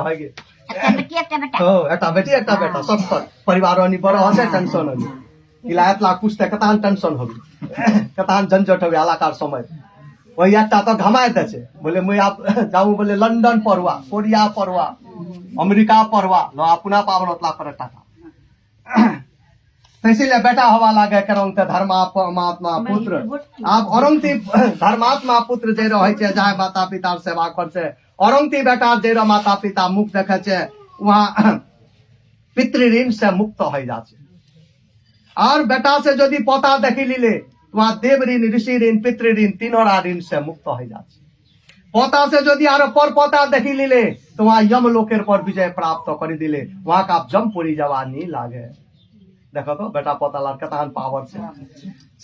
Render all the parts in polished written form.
হয়গে একটা বেটি একটা বেটা সব পরিবার अनि बड़ আছে টেনশন अनि ইলায়াত লাখ পুছতে কতান টেনশন হবে কতান ঝঞ্ঝট হবে আলাকার সময় ওই একটা তো ঘামায় দেছে বলে মুই যাও বলে লন্ডন পড়বা কোরিয়া পড়বা अमेरिका पढ़वा लो अपना पावरतला पर टाका इसलिए बेटा हवा लागे करंग धर्मात्मा पुत्र आप औरंगती धर्मात्मा पुत्र जे रहे छे जाय माता पिता सेवा कर छे औरंगती बेटा जे माता पिता मुख देखे छे वहां पितृ ऋण से मुक्त हो जाछे और बेटा से यदि पोता देखि लीले वहां देव ऋण ऋषि ऋण पितृ ऋण तीनों ऋण से मुक्त हो जाछे पोता से यदि आरो पर पोता देखी लीले तो वहां यम लोकेर पर विजय प्राप्त कर दिले वहां का जमपुरी जवानी लागे देखो तो बेटा पोता लार कतान पावर से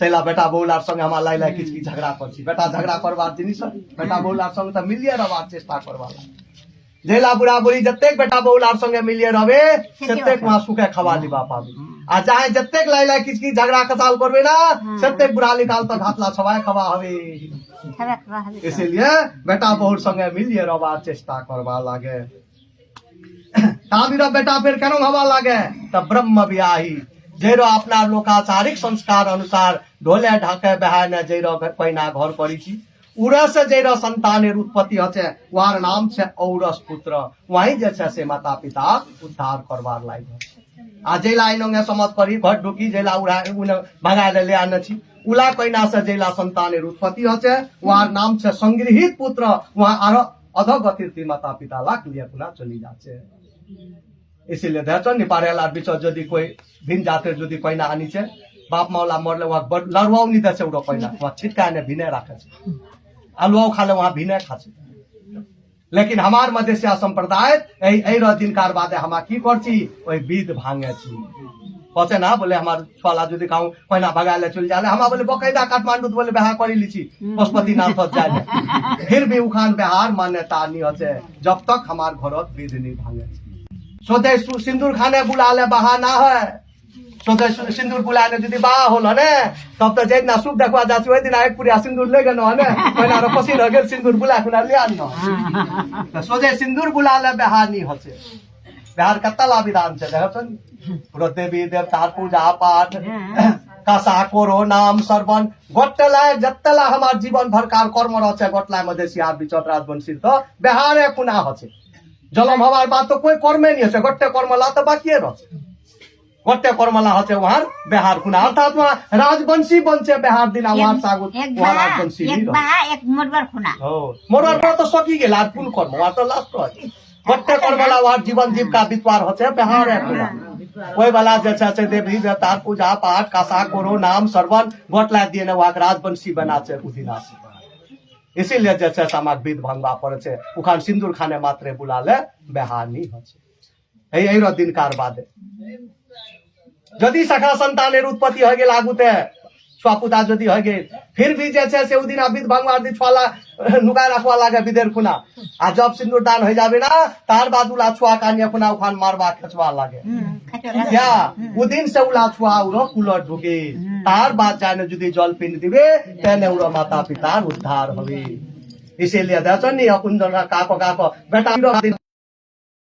सैला बेटा बहुलार संग हमार लाई लाई किछ झगड़ा करछि बेटा झगड़ा करबार जिनिस बेटा बहुलार संग त मिलिए रहबार चेष्टा करबाला जेला बुढ़ा बुढ़ी जतेक बेटा बहुलार संगे मिलिए रहबे सेतेक वहां सुखे खवा लिबा पाबे आ चाहे जतेक लाई लाई किछ झगड़ा कसाल करबे ना सेतेक बुढ़ा निकाल त घातला छवाय खवा हवे इसलिए बेटा बहुर संगे मिलिए रहबार चेष्टा करबा लागे ताबीर बेटा फिर केन हवा लागे त ब्रह्म बियाही जेरो अपना लोकाचारिक संस्कार अनुसार ढोले ढाके बहाने जेरो पहिना घर करी उरस जेरो संतानेर उत्पत्ति हछे वार नाम छे औरस पुत्र वही जे छे से माता पिता उद्धार करबार लागि आ जेला इनंगे समझ करी घर ढुकी जेला उड़ा भगाले ले आने छी उला कइना से जेला संतानेर उत्पत्ति हछे वार नाम छे संग्रहित पुत्र वहां आरो अधोगतिर माता पिता लाख लिया पुना चली जाछे इसीलिए देखो नि पारेला बिच यदि कोई भिन जातेर यदि कइना आनी छे बाप मौला मरले वहां लड़वाओ नि दछे उडो कइना वहां छिटकाने भिने राखे छे आलुओ खाले वहां भिने खाछे लेकिन हमार मधेसिया संप्रदाय এই দিনকার বাদে हमा की करछि ओई विध भांगे छी पछे ना बोले हमार छला जदि गाउँ पहिना भगाले चल जाले हमा बोले बकैदा काठमांडू बोले बिहा करि लिछि पशुपतिनाथ जाले फिर भी उखान बिहार मान्यता नि होचे जब तक हमार घरत विध नि भांगे सोते सिंदूर खाने बुलाले बहा ना है सोते सिंदूर बुलाने यदि बहा होलो ने तब तो जेना सुख देखवा जाछि ओइ दिन एक पुरिया सिंदूर ले गनो ने पहिना र पसी र गेल सिंदूर बुला खुना ले आनो सोते सिंदूर बुलाले बहा नि होचे बिहार कतला विधान छे देखछन देवी देवतार पूजा पाठ कासा कोरो नाम सर्वन गोटला जत्तला हमार जीवन भरकार कर्म रचे गोटला मधेसिया बिचत राजवंशी तो बिहारे पुना होचे जलम हमार बात तो कोई कर्मे नहीं है गोटे कर्मला तो बाकी रचे गोटे कर्मला होचे वहां बिहार पुना अर्थात वहां राजवंशी बनचे बिहार दिना वहां सागुत वहां राजवंशी एक बहा एक मोरवर खुना हो मोरवर तो सकी गेला पुन कर्म वहां तो लास्ट हो गोटे कर्मला वहां जीवन जीविका विस्तार होचे बिहारे पुना कोई वाला जैसा देवी देवता पूजा पाठ कासा कोरो नाम सर्वन गोटला दिए ने वहां राजवंशी बनाचे उदिना इसीलिए जैसे समाज विध भंगवा पड़े छे उखान सिंदूर खाने मात्रे बुलाले बेहानी होचे एई रो दिनकार बादे यदि सखा संतानेर उत्पत्ति हो गेल आगुते स्वापुता यदि हो गेल फिर भी जैसे से उदिना विध भंगवा दी छवाला नुका रखवा लागे विदेर खुना आ जब सिंदूर दान हो जाबे ना तार बाद उला छुआ कानिया खुना उखान मारवा खचवा लागे या उदिन से उला छुआ उरो कुलर ढुके तार बाद जाने यदि जल पिंड दिबे तेने उरो माता पिता उद्धार होबे इसीलिए दचनी अकुंजन काको काको बेटा